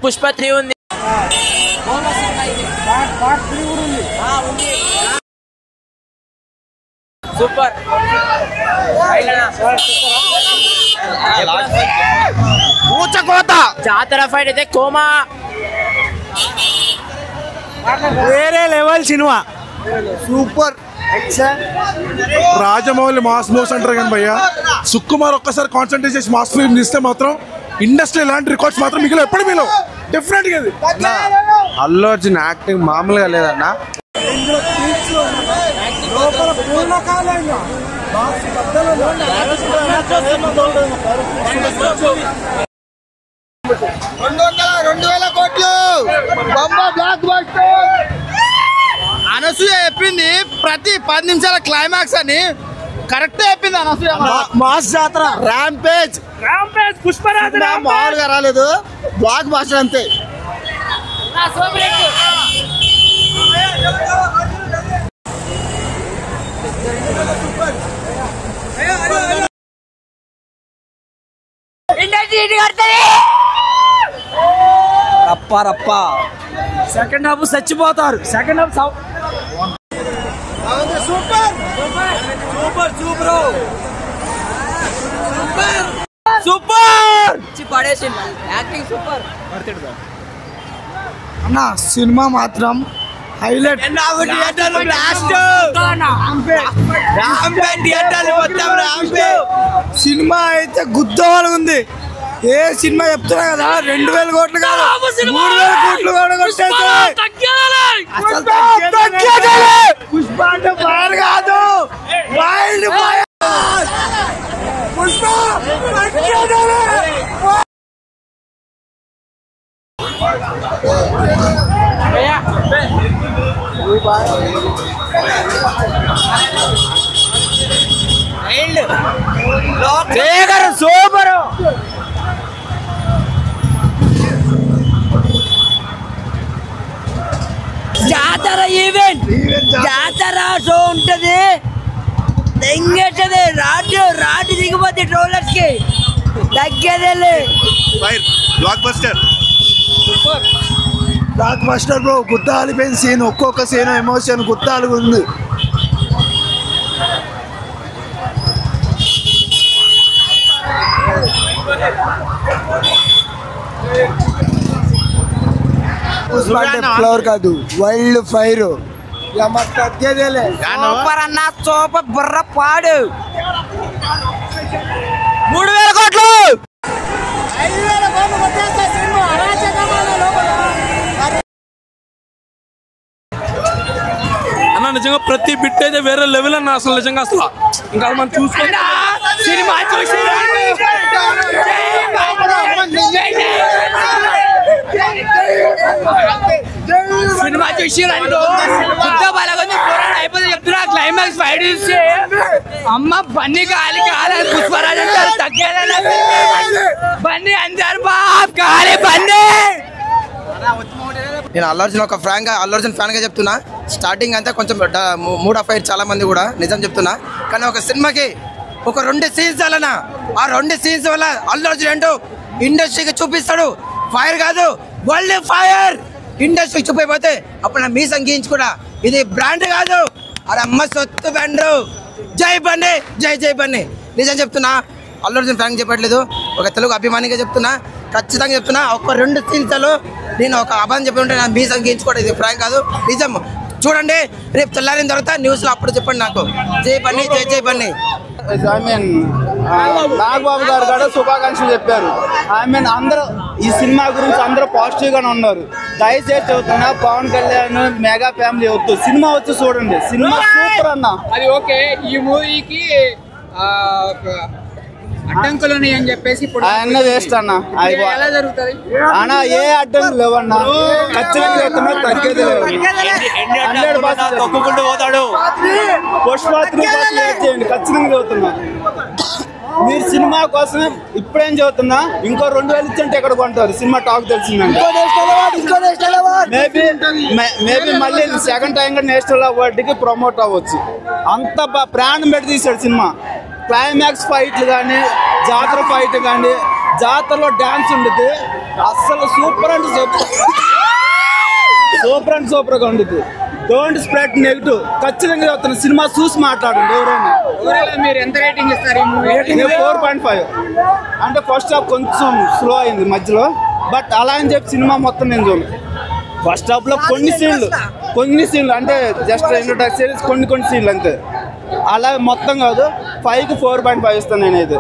పుష్ప 3 ఉంది. సూపర్ ఊచకోత జాతర ఫైట్ అయితే కోమా వేరే level cinema super. Rajamouli mass moves అంటారు కానీ భయ్య సుకుమార్ ఒక్కసారి కాన్సన్ట్రేట్ చేసి మాస్ ఫిల్మ్ తీస్తే మాత్రం ఇండస్ట్రీ ఇలాంటి రికార్డ్స్ మాత్రం మీకు ఎప్పుడు మీలో డెఫినెట్ గా. అల్లు అర్జున్ యాక్టింగ్ మామూలుగా లేదన్నా. అనసూయ చెప్పింది ప్రతి 10 నిమిషాల క్లైమాక్స్ అని కరెక్ట్ చెప్పింది అనసూయ. మాస్ జాతర ర్యాంపేజ్ పుష్పరాజ్ మామూలుగా రాలేదు, బ్లాక్ బాస్టర్ అంతే. రప్ప రప్ప సెకండ్ హాఫ్ చచ్చిపోతారు. సెకండ్ హాఫ్ సూపర్ సూపర్ పడేసి యాక్టింగ్ సూపర్ అన్న. సినిమా మాత్రం హైలైట్. సినిమా అయితే గుద్దవాళ్ళగా ఉంది. ఏ సినిమా చెప్తున్నా కదా 2000 కోట్లు కాదు 3000 కోట్లు కూడా కొట్టేసాయి. పుష్ప అంటే ఫైర్ కాదు, వైల్డ్ ఫైర్. పుష్ప సూపర్ జాతర ఈవెంట్ జాతర షో ఉంటది. తెంగేటది రాటు రాటు దిగిపోతే ట్రోలర్స్ కి తగ్గేదే. Blockbuster blockbuster bro. గుద్దాలిపోయిన సీన్, ఒక్కొక్క సీన్ ఎమోషన్ గుద్దాలుగా ఉంది. ఫ్లవర్ కాదు, వైల్డ్ ఫైర్. తగ్గేదేలే. సూపర్ అన్న సూపర్ బుర్ర పాడు. 3000 కోట్లు అన్న. నిజంగా ప్రతి బిట్ అయితే వేరే లెవెల్ అన్న. అసలు నిజంగా అసలు ఇంకా మనం చూసుకుంటా సినిమా చూసి సినిమా చూసి అయిపోతే చెప్తున్నా. క్లైమాక్స్ ఫైట్ చూసి అమ్మ బన్నీ కాలి కాలి పుష్పరాజ్ అంటారు తగ్గేదా బన్నీ అంటారు బాబ్ కాలి బన్నీ. నేను అల్లు అర్జున్ ఒక అల్లు అర్జున్ ఫ్యాన్ గా చెప్తున్నా. స్టార్టింగ్ అంతా కొంచెం మూడ్ ఆఫ్ అయ్యారు చాలా మంది కూడా, నిజం చెప్తున్నా. కానీ ఒక సినిమాకి ఒక 2 సీన్స్ వలన ఆ 2 సీన్స్ వల్ల అల్లు అర్జున్ ఏంటో ఇండస్ట్రీకి చూపిస్తాడు. ఫైర్ కాదు, వరల్డ్ ఫైర్ ఇండస్ట్రీకి చూపిపోతే అప్పుడు నా మీ సంగీయించి కూడా ఇది బ్రాండ్ కాదు, అది అమ్మ సొత్తు బ్రాండ్. జై బన్నీ, జై జై బన్నీ. నిజం చెప్తున్నా, అల్లు అర్జున్ ఫ్యాన్ చెప్పట్లేదు, ఒక తెలుగు అభిమానిగా చెప్తున్నా. ఖచ్చితంగా చెప్తున్నా, ఒక 2 సీన్స్లో నేను ఒక అబద్ధం చెప్పి ఉంటే నా మీ సంగీయించుకోవడం ఇది ఫ్రాంక్ కాదు, నిజం. చూడండి. రేపు తెల్లారిన తర్వాత న్యూస్లో అప్పుడు చెప్పండి నాకు. జై బన్నీ, జై జై బన్నీ. నాగబాబు గారు కూడా శుభాకాంక్షలు చెప్పారు. అందరూ ఈ సినిమా గురించి అందరూ పాజిటివ్ గానే ఉన్నారు. దయచేసి చెబుతున్నా, పవన్ కళ్యాణ్ మెగా ఫ్యామిలీ వద్దు, సినిమా వచ్చి చూడండి. సినిమా సూపర్ అన్న. అది ఓకే. ఈ మూవీకి అడ్డంకులు అని చెప్పేసి ఆయన చేస్తాన్నా ఎలా జరుగుతుంది అన్న? ఏ అడ్డంకులు లేవన్నా, ఖచ్చితంగా చెప్తున్నా, తగ్గేది లేవు. 100% తొక్కుకుంటూ పోతాడు. పుష్ప 3 చేయండి, ఖచ్చితంగా చదువుతున్నా. మీరు సినిమా కోసం ఇప్పుడేం చదువుతున్నా, ఇంకో 2000 ఇచ్చంటే ఎక్కడ కొంటారు? సినిమా టాక్ తెలిసిందంటే మేబీ మళ్ళీ సెకండ్ టైం కూడా నేషనల్ అవార్డుకి ప్రమోట్ అవ్వచ్చు. అంత ప్రాణం పెట్టి తీశాడు సినిమా. క్లైమాక్స్ ఫైట్లు కానీ, జాతర ఫైట్ కానీ, జాతరలో డ్యాన్స్ ఉండేది అస్సలు సూపర్ అంటే సూపర్గా ఉండేది. Don't spread negative. ఖచ్చితంగా చెప్తున్నా, సినిమా చూసి మాట్లాడండి ఎవరైనా. మీరు ఎంత రేటింగ్ ఇస్తారు? 4.5. అంటే ఫస్ట్ హాఫ్ కొంచెం స్లో అయింది మధ్యలో, బట్ అలా అని చెప్పి సినిమా మొత్తం నేను చూడను. ఫస్ట్ హాఫ్ లో కొన్ని సీన్లు అంటే జస్ట్ ఇంట్రొడక్షన్, కొన్ని సీన్లు అంతే. అలా మొత్తం కాదు. 5కి 4.5 ఇస్తాను నేనైతే.